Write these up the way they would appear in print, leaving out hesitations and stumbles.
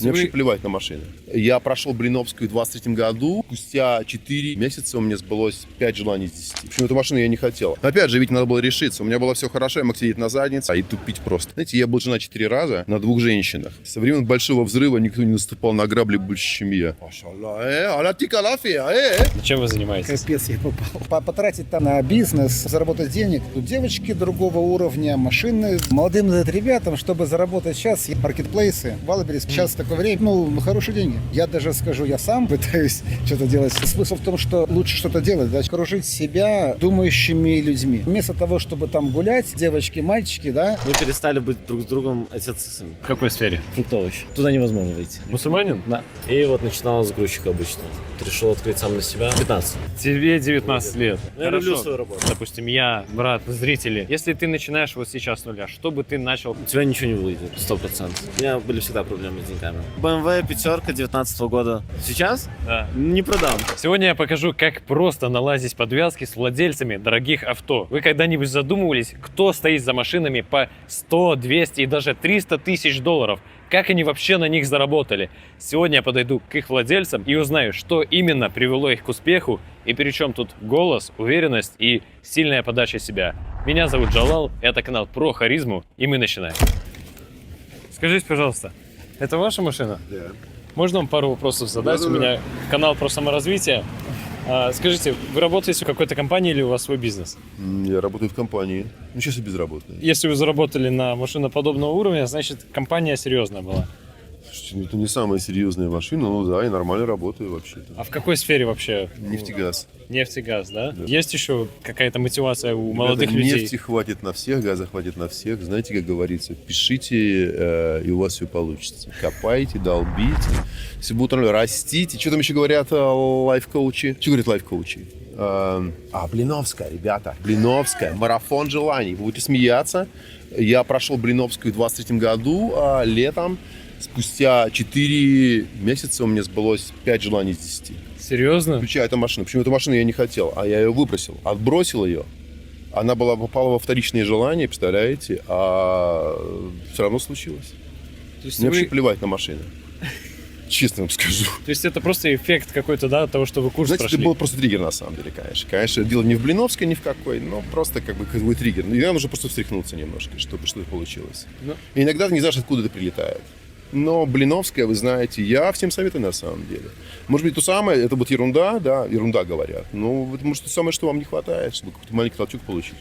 Мне вообще плевать на машины. Я прошел Блиновскую в 23 году. Спустя 4 месяца у меня сбылось 5 желаний из 10. Почему эту машину я не хотел? Но опять же, ведь надо было решиться. У меня было все хорошо, я мог сидеть на заднице и тупить просто. Знаете, я был женат 4 раза на 2 женщинах. Со времен Большого взрыва никто не наступал на грабли больше, чем я. Чем вы занимаетесь? Капец, я попал. Потратить там на бизнес, заработать денег. Тут девочки другого уровня, машины. Молодым ребятам, чтобы заработать сейчас, маркетплейсы, Валберис, сейчас такое время, хорошие деньги. Я даже скажу, я сам пытаюсь что-то делать. Смысл в том, что лучше что-то делать, да, окружить себя думающими людьми. Вместо того, чтобы там гулять, девочки, мальчики, да. Мы перестали быть друг с другом отец-сыном. В какой сфере? Фруктовыч. Туда невозможно выйти. Мусульманин? Да. И вот начиналось с грузчика обычно. Решил открыть сам на себя. 15. Тебе 19 лет. Я люблю свою работу. Допустим, я, брат, зрители. Если ты начинаешь вот сейчас с нуля, что бы ты начал? У тебя ничего не выйдет, 100%. У меня были всегда проблемы с деньгами. BMW пятерка 19 года. Сейчас? Да. Не продам. Сегодня я покажу, как просто наладить подвязки с владельцами дорогих авто. Вы когда-нибудь задумывались, кто стоит за машинами по 100, 200 и даже 300 тысяч долларов? Как они вообще на них заработали? Сегодня я подойду к их владельцам и узнаю, что именно привело их к успеху и при чем тут голос, уверенность и сильная подача себя. Меня зовут Джалал, это канал про харизму, и мы начинаем. Скажите, пожалуйста, это ваша машина? Да. Можно вам пару вопросов задать? Да. У меня канал про саморазвитие. Скажите, вы работаете в какой-то компании или у вас свой бизнес? Я работаю в компании. Сейчас я безработный. Если вы заработали на машину подобного уровня, значит компания серьезная была. Слушайте, это не самая серьезная машина, но да, я нормально работаю вообще-то. А в какой сфере вообще? Нефтегаз. Нефть и газ, да? Да. Есть еще какая-то мотивация у Ребята, молодых людей? нефти хватит на всех, газа хватит на всех. Знаете, как говорится, пишите, и у вас все получится. Копайте, долбите. Если будут растите. Что там еще говорят лайф-коучи? Что говорят лайф-коучи? Блиновская, ребята. Блиновская. Марафон желаний. Вы будете смеяться. Я прошел Блиновскую в 23 году, летом. Спустя 4 месяца у меня сбылось 5 желаний из 10. Серьезно? Включая эту машину. Почему эту машину я не хотел, а я ее выбросил. Отбросил ее. Она попала во вторичные желания, представляете? А все равно случилось. То есть, Мне вообще плевать на машины. Честно вам скажу. То есть это просто эффект какой-то, да, того, что вы курс Знаете, прошли? это был просто триггер на самом деле, конечно. Конечно, дело не в Блиновской, ни в какой, но просто как бы триггер. И нам нужно просто встряхнуться немножко, чтобы что-то получилось. Ну. И иногда ты не знаешь, откуда это прилетает. Но Блиновская, вы знаете, я всем советую на самом деле. Может быть, то самое, это вот ерунда, да, ерунда говорят. Но это может то самое, что вам не хватает, чтобы какой-то маленький толчок получить.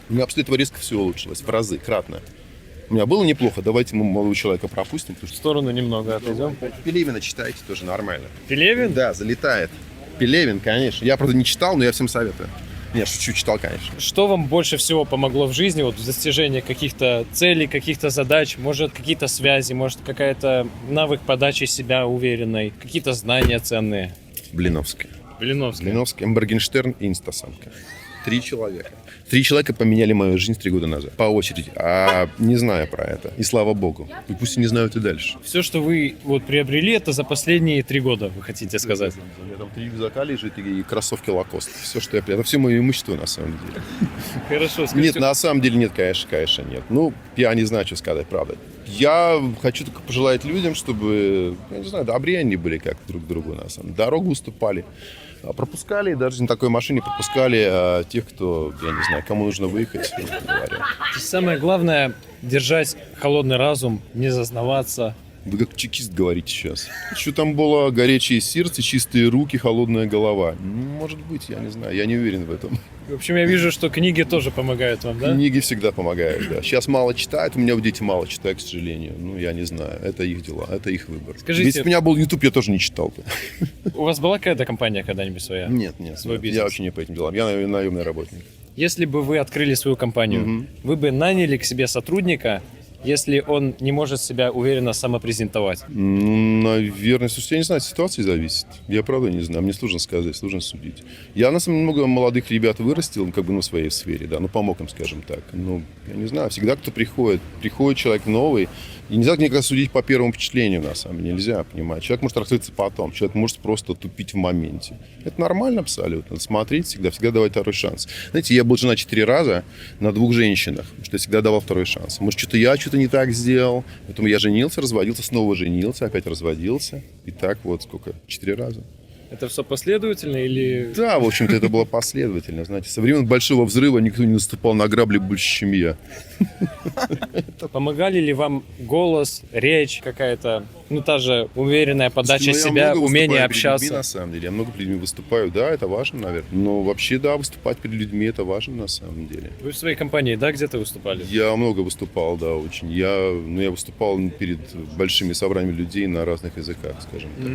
У меня после этого резко все улучшилось, в разы, кратно. У меня было неплохо, давайте мы молодого человека пропустим. Потому В сторону немного отойдем. Пелевина читайте, тоже нормально. Пелевин? Да, залетает. Пелевин, конечно. Я, правда, не читал, но я всем советую. Нет, шучу, читал, конечно. Что вам больше всего помогло в жизни, вот в достижении каких-то целей, каких-то задач? Может, какие-то связи, может, какая-то навык подачи себя уверенной, какие-то знания ценные? Блиновская. Блиновская. Блиновская, Моргенштерн и инстасамка. 3 человека. 3 человека поменяли мою жизнь 3 года назад. По очереди. А не зная про это. И слава богу. И пусть не знают и дальше. Все, что вы вот приобрели, это за последние 3 года, вы хотите сказать? У меня там 3 рюкзака лежит и кроссовки Лакост. Все, что я приобрел. Это все мое имущество на самом деле. Хорошо, скажите. Нет, на самом деле нет, конечно, нет. Ну, я не знаю, что сказать, правда. Я хочу только пожелать людям, чтобы, я не знаю, добрее они были как друг к другу, на самом деле. Дорогу уступали. Пропускали, даже на такой машине пропускали тех, кто, я не знаю, кому нужно выехать, грубо говоря. То есть самое главное — держать холодный разум, не зазнаваться. Вы как чекист говорите сейчас. Что там было? Горячее сердце, чистые руки, холодная голова. Может быть, я не знаю, я не уверен в этом. В общем, я вижу, что книги тоже помогают вам, да? Книги всегда помогают, да. Сейчас мало читают, у меня дети мало читают, к сожалению. Ну, я не знаю, это их дела, это их выбор. Скажите- Если бы у меня был YouTube, я тоже не читал бы. У вас была какая-то компания когда-нибудь своя? Нет, Свой нет, бизнес. я вообще не по этим делам. Я наемный работник. Если бы вы открыли свою компанию, вы бы наняли к себе сотрудника, если он не может себя уверенно самопрезентовать? Ну, наверное, слушайте, я не знаю, от ситуации зависит. Я правда не знаю, мне сложно сказать, сложно судить. Я, на самом деле, много молодых ребят вырастил, как бы, в своей сфере, да, помог им, скажем так. Ну, я не знаю, всегда кто приходит человек новый, И нельзя никогда судить по первому впечатлению, на самом деле, нельзя, понимать. Человек может раскрыться потом, человек может просто тупить в моменте. Это нормально абсолютно. Надо смотреть всегда давать второй шанс. Знаете, я был женат 4 раза на 2 женщинах, потому что я всегда давал второй шанс. Может, я что-то не так сделал, поэтому я женился, разводился, снова женился, опять разводился. И так вот сколько? 4 раза. Это все последовательно или... Да, в общем-то, это было последовательно. Знаете, со времен Большого взрыва никто не наступал на грабли больше, чем я. Помогали ли вам голос, речь какая-то, ну, та же уверенная подача Ну, я себя, много умение выступаю перед общаться? людьми, на самом деле. Я много перед людьми выступаю, да, это важно, наверное. Но вообще, да, выступать перед людьми, это важно, на самом деле. Вы в своей компании, да, где-то выступали? Я много выступал, да, очень. Я выступал перед большими собраниями людей на разных языках, скажем так.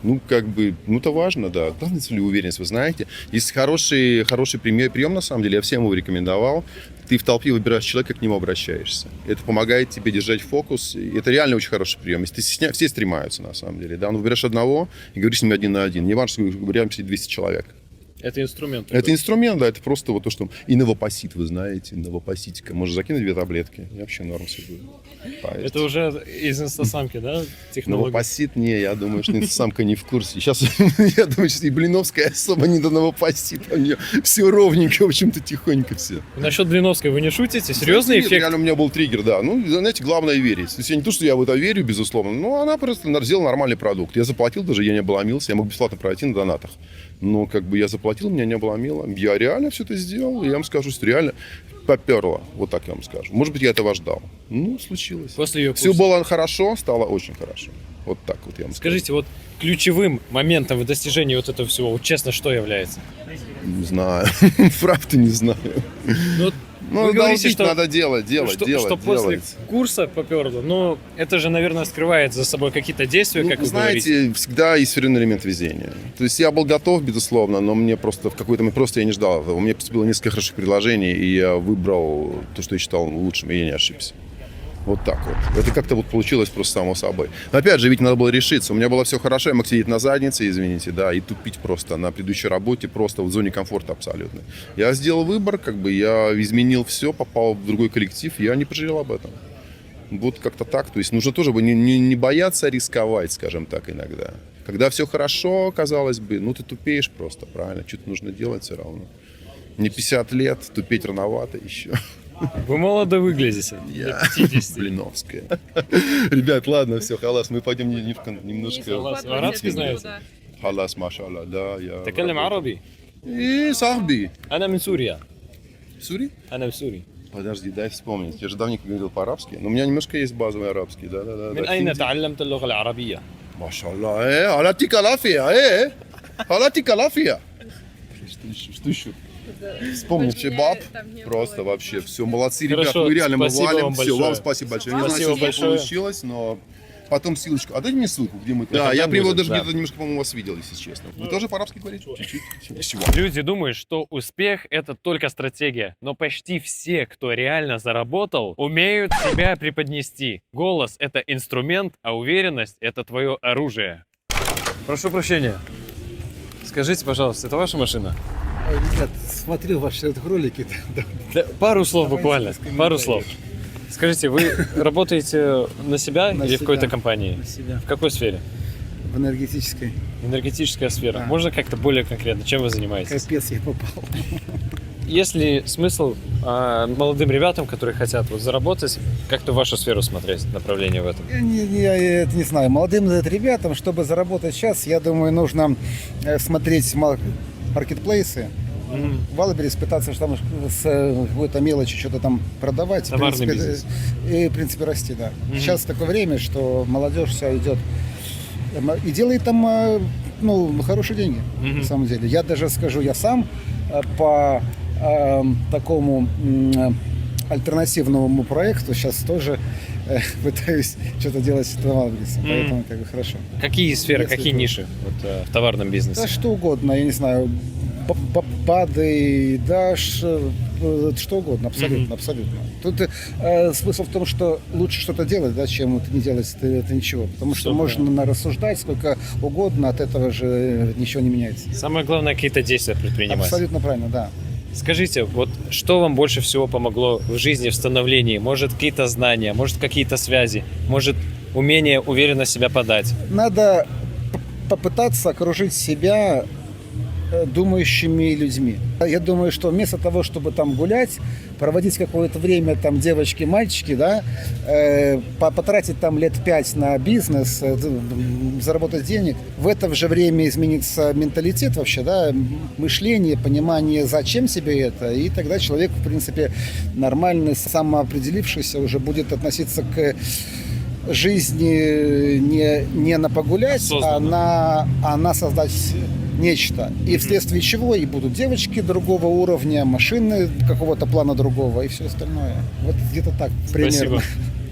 Ну, как бы, ну, это важно, да. Главное, если уверенность, вы знаете. Есть хороший прием, на самом деле, я всем его рекомендовал. Ты в толпе выбираешь человека, к нему обращаешься. Это помогает тебе держать фокус. И это реально очень хороший прием. Если ты стесняешься, все стремаются, на самом деле. Да, ну, выбираешь одного и говоришь с ним один на один. Не важно, что рядом сидит 200 человек. Это инструмент. Это инструмент, да, это просто вот то, что... И новопосит, вы знаете, новопоситика. Можно закинуть 2 таблетки, и вообще норм все будет. Поверьте. Это уже из инстасамки, да, технология? Новопосит, не, я думаю, что самка не в курсе. Сейчас, я думаю, что и Блиновская особо не до новопосита. У нее все ровненько, в общем-то, тихонько все. Насчет Блиновской вы не шутите? Серьезный Нет, эффект? реально у меня был триггер, да. Ну, знаете, главное верить. То есть я не то, что я в это верю, безусловно, но она просто сделала нормальный продукт. Я заплатил даже, я не обломился, я мог бесплатно пройти на донатах. Но как бы я заплатил, меня не обломило. Я реально все это сделал, и я вам скажу, что реально поперло. Вот так я вам скажу. Может быть, я этого ждал. Ну, случилось. После ее Все курса. было хорошо, стало очень хорошо. Вот так вот я вам скажу. Скажите, вот ключевым моментом в достижении вот этого всего, вот честно, что является? Не знаю. Правда не знаю. Ну, Ну, вы говорите, долбить что, надо делать. что после курса поперло, но это же, наверное, скрывает за собой какие-то действия, как Ну, вы говорите. знаете, всегда есть все равно элемент везения. То есть я был готов, безусловно, но мне просто в какой-то момент просто я не ждал этого. У меня поступило несколько хороших предложений, и я выбрал то, что я считал лучшим, и я не ошибся. Вот так вот. Это как-то вот получилось просто само собой. Но опять же, ведь надо было решиться. У меня было все хорошо, я мог сидеть на заднице, извините, да, и тупить просто на предыдущей работе, просто в зоне комфорта абсолютно. Я сделал выбор, как бы я изменил все, попал в другой коллектив, я не пожалел об этом. Вот как-то так. То есть нужно тоже не бояться рисковать, скажем так, иногда. Когда все хорошо, казалось бы, ну ты тупеешь просто, правильно? Что-то нужно делать все равно. Мне 50 лет, тупеть рановато еще. Вы молодо выглядите. Я 50. Блиновская. Ребят, ладно, все, халас, мы пойдем немножко... Халас. Вы арабский знаете? Халас, машалла, да, я... تكلم عربي. И صاحبي. أنا من سوريا. Сури? أنا من سوري. Подожди, дай вспомнить. Я же давненько говорил по-арабски, но у меня немножко есть базовый арабский, да. من أين تعلمت اللغة العربية؟ Машалла, алатика лафия, алатика лафия. Что еще? Вспомнить Чебаб. Просто вообще все. Молодцы, ребят. Хорошо, Мы реально мы спасибо валим. вам Все, большое. вам спасибо большое. Не знаю, Спасибо что большое. получилось, но потом ссылочку. А дайте мне ссылку, где мы... Да, когда я прям будет, даже да. где-то немножко, по-моему, вас видел, если честно. Вы тоже по-арабски говорите? Чуть-чуть. Чего? Люди думают, что успех – это только стратегия, но почти все, кто реально заработал, умеют себя преподнести. Голос – это инструмент, а уверенность – это твое оружие. Прошу прощения. Скажите, пожалуйста, это ваша машина? Ой, ребят, смотрел ваши ролики. Пару слов буквально, Давайте без пару комментариев. слов. Скажите, вы работаете на себя На или в себя. какой-то компании? На себя. В какой сфере? В энергетической. Энергетическая сфера. Да. Можно как-то более конкретно? Чем вы занимаетесь? Капец, я попал. Есть ли смысл молодым ребятам, которые хотят вот заработать, как-то в вашу сферу смотреть, направление в этом? Я это не знаю. Молодым ребятам, чтобы заработать сейчас, я думаю, нужно смотреть маркетплейсы. Валберис пытаться что там с какой-то мелочи что-то там продавать. Товарный в принципе, бизнес. И, в принципе, расти, да. Сейчас такое время, что молодежь вся идет и делает там хорошие деньги, на самом деле. Я даже скажу, я сам по такому альтернативному проекту сейчас тоже пытаюсь что-то делать с Валберисом, поэтому как бы хорошо. Какие сферы, Если какие это- ниши в товарном Да бизнесе? что угодно, я не знаю, БАДы, ДАШ, что угодно, абсолютно, абсолютно. Тут смысл в том, что лучше что-то делать, да, чем это не делать, это ничего. Потому что Всё можно рассуждать сколько угодно, от этого же ничего не меняется. Самое главное, какие-то действия предпринимать. Абсолютно правильно, да. Скажите, вот что вам больше всего помогло в жизни, в становлении? Может, какие-то знания, может, какие-то связи, может, умение уверенно себя подать? Надо попытаться окружить себя думающими людьми. Я думаю, что вместо того, чтобы там гулять, проводить какое-то время там девочки, мальчики, да, потратить там лет 5 на бизнес, заработать денег, в это же время изменится менталитет вообще, да, мышление, понимание, зачем себе это, и тогда человек, в принципе, нормальный, самоопределившийся уже будет относиться к жизни не на погулять, а на создать нечто. И вследствие чего и будут девочки другого уровня, машины какого-то плана другого и все остальное. Вот где-то так примерно. Спасибо.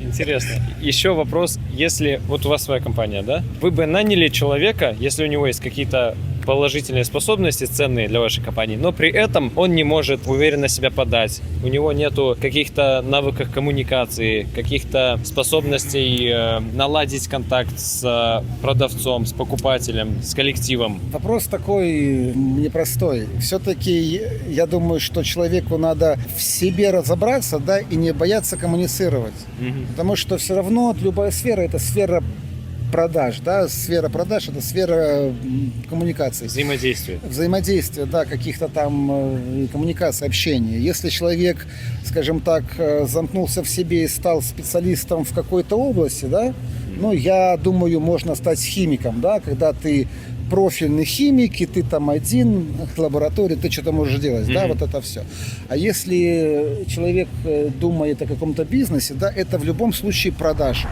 Интересно. Еще вопрос, если вот у вас своя компания, да? Вы бы наняли человека, если у него есть какие-то положительные способности, ценные для вашей компании, но при этом он не может уверенно себя подать, у него нету каких-то навыков коммуникации, каких-то способностей наладить контакт с продавцом, с покупателем, с коллективом. Вопрос такой непростой. Все-таки я думаю, что человеку надо в себе разобраться, да, и не бояться коммуницировать. Потому что все равно любая сфера – это сфера продаж, да, сфера продаж – это сфера коммуникации. Взаимодействия, да, каких-то там коммуникаций, общения. Если человек, скажем так, замкнулся в себе и стал специалистом в какой-то области, да, ну, я думаю, можно стать химиком, да, когда ты профильный химик, и ты там один в лаборатории, ты что-то можешь делать, да, вот это все. А если человек думает о каком-то бизнесе, да, это в любом случае продажа.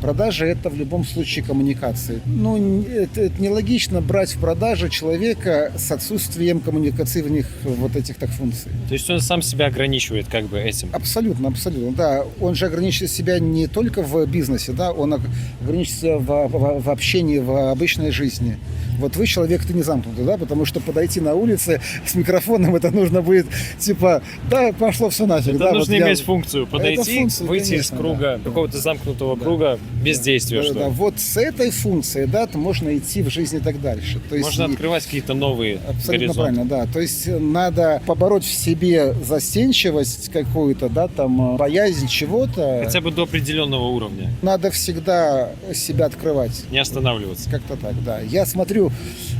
Продажа – это в любом случае коммуникации. Ну, это нелогично брать в продаже человека с отсутствием коммуникативных вот этих так функций. То есть он сам себя ограничивает как бы этим? Абсолютно, абсолютно, да. Он же ограничивает себя не только в бизнесе, да, он ограничивает себя в общении, в обычной жизни. Вот вы человек, ты не замкнутый, да, потому что подойти на улице с микрофоном, это нужно будет, типа, да, пошло все нафиг. Это да, нужно вот иметь функцию, подойти, функция, выйти конечно, из круга, да, какого-то замкнутого круга, бездействия, что да. Вот с этой функцией, да, то можно идти в жизни так дальше. То есть можно открывать какие-то новые абсолютно горизонты. правильно, да. То есть надо побороть в себе застенчивость какую-то, да, там, боязнь чего-то. Хотя бы до определенного уровня. Надо всегда себя открывать. Не останавливаться. Как-то так, да. Я смотрю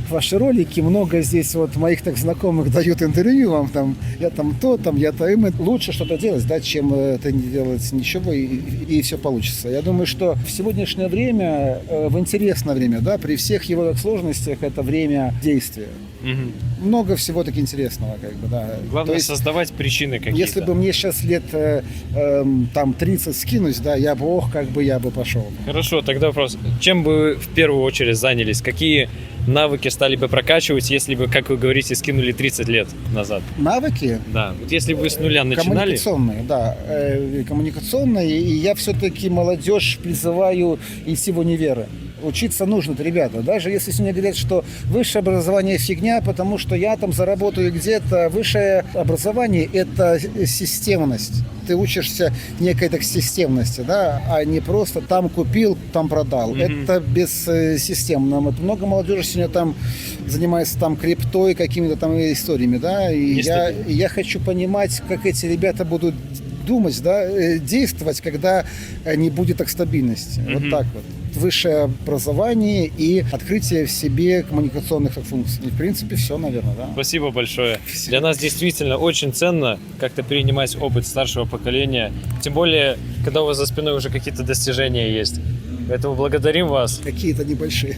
ваши ролики, много здесь вот моих так знакомых дают интервью вам, там, я там то, там, я то, им лучше что-то делать, да, чем это не делать ничего, и все получится. Я думаю, что в сегодняшнее время, в интересное время, да, при всех его сложностях, это время действия. Много всего таки интересного, как бы, да. Главное создавать причины какие-то. Если бы мне сейчас лет там 30 скинуть, да, я бы пошел. Хорошо, тогда вопрос. Чем бы вы в первую очередь занялись? Какие навыки стали бы прокачивать, если бы, как вы говорите, скинули 30 лет назад? Навыки? Да. Вот если бы вы с нуля начинали... Коммуникационные, да. Коммуникационные. И я все-таки молодежь призываю идти в универы. Учиться нужно, ребята. Даже если сегодня говорят, что высшее образование фигня, потому что я там заработаю где-то. Высшее образование – это системность. Ты учишься некой так системности, да, а не просто там купил, там продал. Это бессистемно. Много молодежи сегодня там занимается там криптой, какими-то там историями, да. И я хочу понимать, как эти ребята будут думать, да, действовать, когда не будет так стабильности. Вот так вот. Высшее образование и открытие в себе коммуникационных функций. И, в принципе, все, наверное, да. Спасибо большое. Для нас действительно очень ценно как-то перенимать опыт старшего поколения. Тем более, когда у вас за спиной уже какие-то достижения есть. Поэтому благодарим вас. Какие-то небольшие.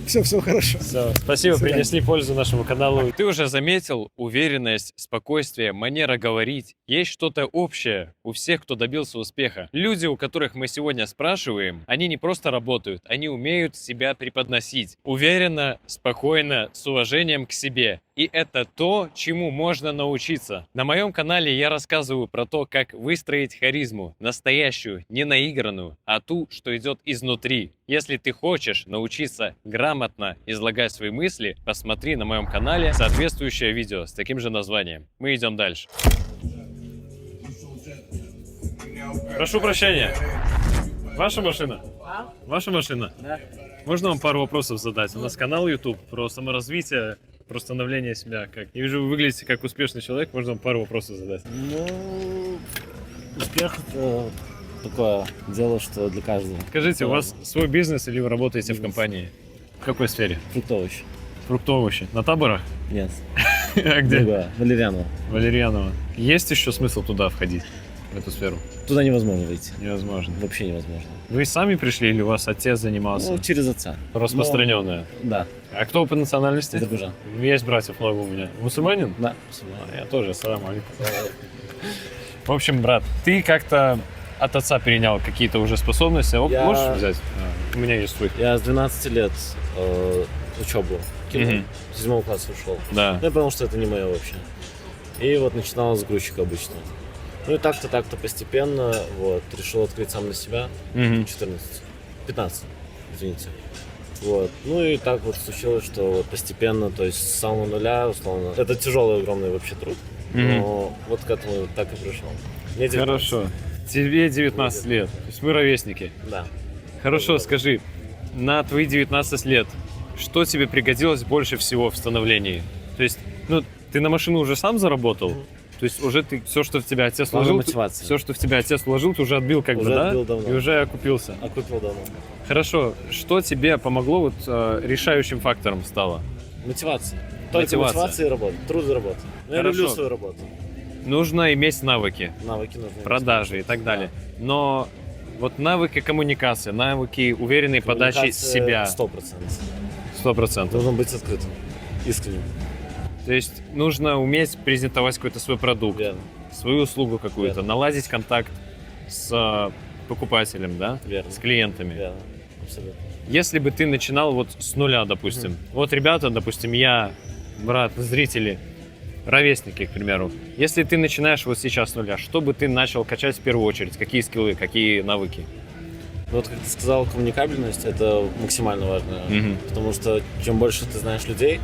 Все хорошо. Все, спасибо, принесли пользу нашему каналу. Ты уже заметил, уверенность, спокойствие, манера говорить. Есть что-то общее у всех, кто добился успеха. Люди, у которых мы сегодня спрашиваем, они не просто работают, они умеют себя преподносить. Уверенно, спокойно, с уважением к себе. И это то, чему можно научиться. На моем канале я рассказываю про то, как выстроить харизму. Настоящую, не наигранную, а ту, что идет изнутри. Если ты хочешь научиться грамотно излагать свои мысли, посмотри на моем канале соответствующее видео с таким же названием. Мы идем дальше. Прошу прощения. Ваша машина? Ваша машина? Да. Можно вам пару вопросов задать? У нас канал YouTube про саморазвитие, про становление себя как? Я вижу, вы выглядите как успешный человек, можно вам пару вопросов задать. Ну, успех это такое дело, что для каждого. Скажите, у вас свой бизнес или вы работаете в Бизнес. компании? В какой сфере? Фруктовище. Фруктовощи. На таборах? Нет. А где? Другое. Валерьянова. Валерьянова. Есть еще смысл туда входить, в эту сферу? Туда невозможно выйти. Невозможно. Вообще невозможно. Вы сами пришли или у вас отец занимался? Ну, через отца. Распространенное. Да. А кто вы по национальности? Азербайджан. Есть братьев много у меня. Мусульманин? Да. А, я тоже, салам алейкум. В общем, брат, ты как-то от отца перенял какие-то уже способности. Я- Можешь взять? У меня есть свой. Я с 12 лет учебу кинул. Мгм. С 7 класса ушел. Да. Я понял, что это не мое вообще. И вот начинал с грузчика обычно. Ну и так-то постепенно вот, решил открыть сам на себя. Мгм. 15, извините. Вот. Ну и так вот случилось, что вот постепенно, то есть с самого нуля, условно, это тяжелый, огромный вообще труд. Но вот к этому так и пришел. Мне 19. Хорошо. Тебе 19 лет. То есть мы ровесники. Да. Хорошо, скажи, на твои 19 лет, что тебе пригодилось больше всего в становлении? То есть, ну, ты на машину уже сам заработал? То есть уже ты все, что в тебя отец Главное вложил, мотивация. все, что в тебя отец вложил, ты уже отбил как бы, Уже да? отбил давно. И уже окупился. А купил давно. Хорошо, что тебе помогло вот решающим фактором стало? Мотивация. Только Мотивация. мотивация и работа. Труд и работа. Но я Хорошо. люблю свою работу. Нужно иметь навыки, Навыки нужны. продажи и так далее. Но вот навыки коммуникации, навыки уверенной подачи Коммуникация себя 100%. 100%. Нужно быть открытым. Искренним. То есть нужно уметь презентовать какой-то свой продукт, Верно. свою услугу какую-то, Верно. наладить контакт с покупателем, да, Верно. с клиентами. Верно. Абсолютно. Если бы ты начинал вот с нуля, допустим, вот ребята, допустим, я, брат, зрители, ровесники, к примеру, если ты начинаешь вот сейчас с нуля, что бы ты начал качать в первую очередь? Какие скиллы, какие навыки? Вот как ты сказал, коммуникабельность это максимально важно. Мгм. Потому что чем больше ты знаешь людей,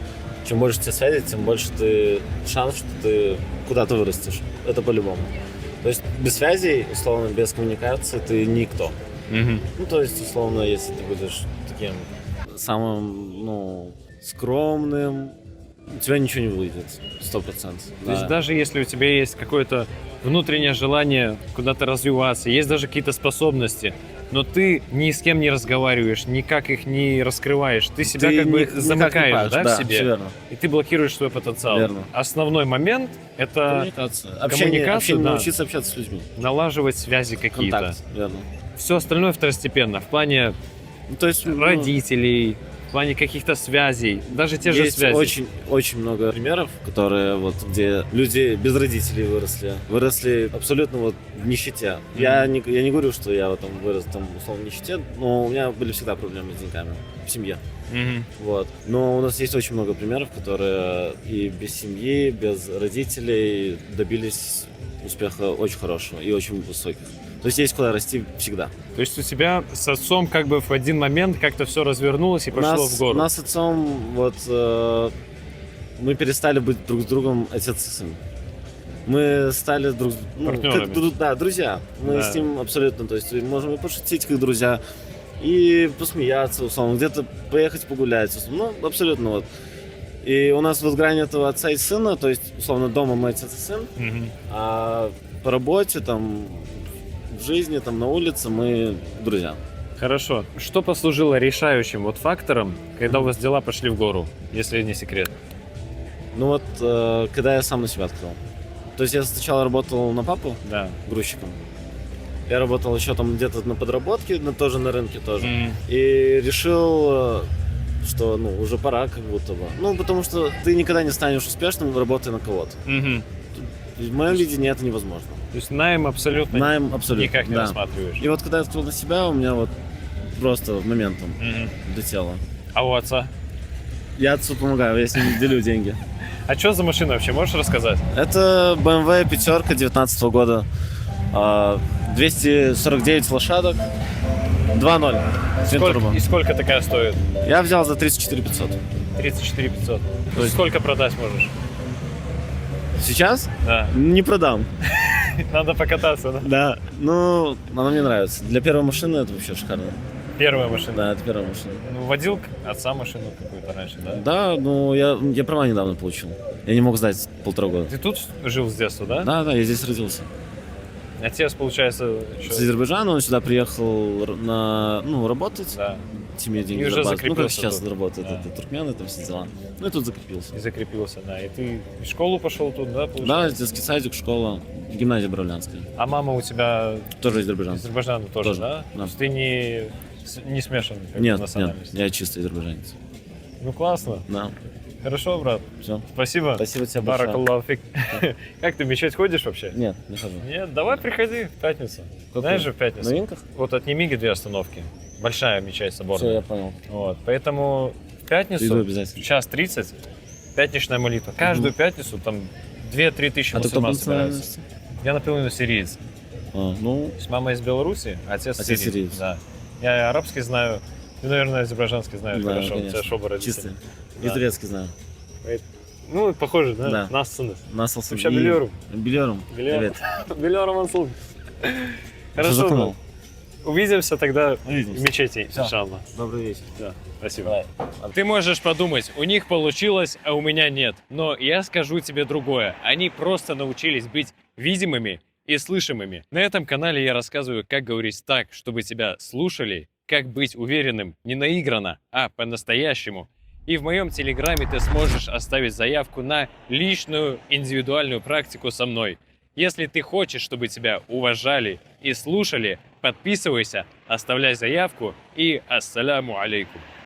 чем больше у тебя связей, тем больше ты шанс, что ты куда-то вырастешь. Это по-любому. То есть без связей, условно, без коммуникации ты никто. Мгм. Ну, то есть, условно, если ты будешь таким самым, ну, скромным, у тебя ничего не выйдет, 100%. То есть даже если у тебя есть какое-то внутреннее желание куда-то развиваться, есть даже какие-то способности, но ты ни с кем не разговариваешь, никак их не раскрываешь, ты себя как бы замыкаешь, да, в себе, Все верно. и ты блокируешь свой потенциал. Верно. Основной момент — это Коммуникация. Общение, коммуникация, да. научиться общаться с людьми. налаживать связи какие-то. Контакт, верно. Все остальное второстепенно, в плане Ну, то есть, ну, родителей, в плане каких-то связей, даже те же есть связи. очень много примеров, которые вот где люди без родителей выросли абсолютно вот в нищете. Я не говорю, что я вот там вырос там условно в нищете, но у меня были всегда проблемы с деньгами в семье. Мгм. Вот. Но у нас есть очень много примеров, которые и без семьи, без родителей добились успеха очень хорошего и очень высоких. То есть куда расти всегда. То есть у тебя с отцом как бы в один момент как-то все развернулось и пошло в гору. Нас с отцом вот мы перестали быть друг с другом отец и сын. Мы стали Партнерами. друзья. Мы Да. с ним абсолютно, то есть можем и пошутить как друзья, и посмеяться, условно, где-то поехать погулять, условно, ну, абсолютно вот. И у нас вот грань этого отца и сына, то есть, условно, дома мы отец и сын, Мгм. а по работе, там, в жизни, там, на улице мы друзья. Хорошо. Что послужило решающим вот фактором, когда у вас дела пошли в гору, если не секрет? Ну вот, когда я сам на себя открыл. То есть я сначала работал на папу Да. грузчиком. Я работал еще там где-то на подработке, тоже на рынке тоже. Мгм. И решил, что ну уже пора как будто бы. Ну, потому что ты никогда не станешь успешным, работая на кого-то. Мгм. В моем видении это невозможно. То есть найм абсолютно Найм абсолютно. никак не да. рассматриваешь. И вот когда я открыл на себя, у меня вот просто моментом Мгм. долетело. А у отца? Я отцу помогаю, я с ним делю деньги. А что за машина вообще, можешь рассказать? Это BMW пятерка 19 года. 249 лошадок. 2.0. Твин-турбо. И сколько такая стоит? Я взял за 34 500. 34 500. То есть- Сколько продать можешь? Сейчас? Да. Не продам. Надо покататься, да? Да. Ну, она мне нравится. Для первой машины это вообще шикарно. Первая машина. Да, это первая машина. Ну, водил отца машину какую-то раньше, да? Да, ну я права недавно получил. Я не мог сдать 1,5 года. Ты тут жил с детства, да? Да, я здесь родился. Отец, получается, еще... С Азербайджана он сюда приехал работать. Да, Семье деньги И уже зарабатывать. Ну, как закрепился сейчас тут. работает, Да. это туркмены, там все дела. Ну и тут закрепился. и закрепился, да. И ты в школу пошел тут, да, Да, получается? детский садик, школа, гимназия Бравлянская. А мама у тебя Тоже из азербайджанец. Азербайджана тоже, Тоже, да? да. То есть ты не смешан как бы, Нет, национальность? я чистый азербайджанец. Ну, классно. Да, Хорошо, брат. все. Спасибо. Спасибо тебе большое. Баракаллаху фик. Как ты в мечеть ходишь вообще? Нет, не хожу. Нет, давай приходи в пятницу. Какую? Знаешь же, в пятницу. На Новинках? Вот от Немиги 2 остановки. Большая мечеть Все, соборная. я понял. Вот. Поэтому в пятницу, Приду обязательно. в час 30, пятничная молитва. Каждую пятницу там 2-3 тысячи А ты кто по мусульман собираются. национальности? Я наполовину сириец. Ну, То есть мама из Беларуси, а отец Отец сириец. сириец. Да. Я арабский знаю, ты, наверное, азербайджанский знаешь да, хорошо. У конечно. тебя шоба родители. Чистый. Да. И турецкий знаю. Ну, похоже, да? Да. Нассанız. Насался. Вообще biliyorum. Biliyorum. Biliyorum. Evet. Biliyorum Ансул. Что Хорошо, за брат. канал? Увидимся тогда Увидимся. в мечети, Всё. иншаллах. Добрый вечер. Да, спасибо. Давай. Ты можешь подумать, у них получилось, а у меня нет. Но я скажу тебе другое. Они просто научились быть видимыми и слышимыми. На этом канале я рассказываю, как говорить так, чтобы тебя слушали, как быть уверенным не наигранно, а по-настоящему. И в моем телеграме ты сможешь оставить заявку на личную индивидуальную практику со мной. Если ты хочешь, чтобы тебя уважали и слушали, подписывайся, оставляй заявку и ассаляму алейкум.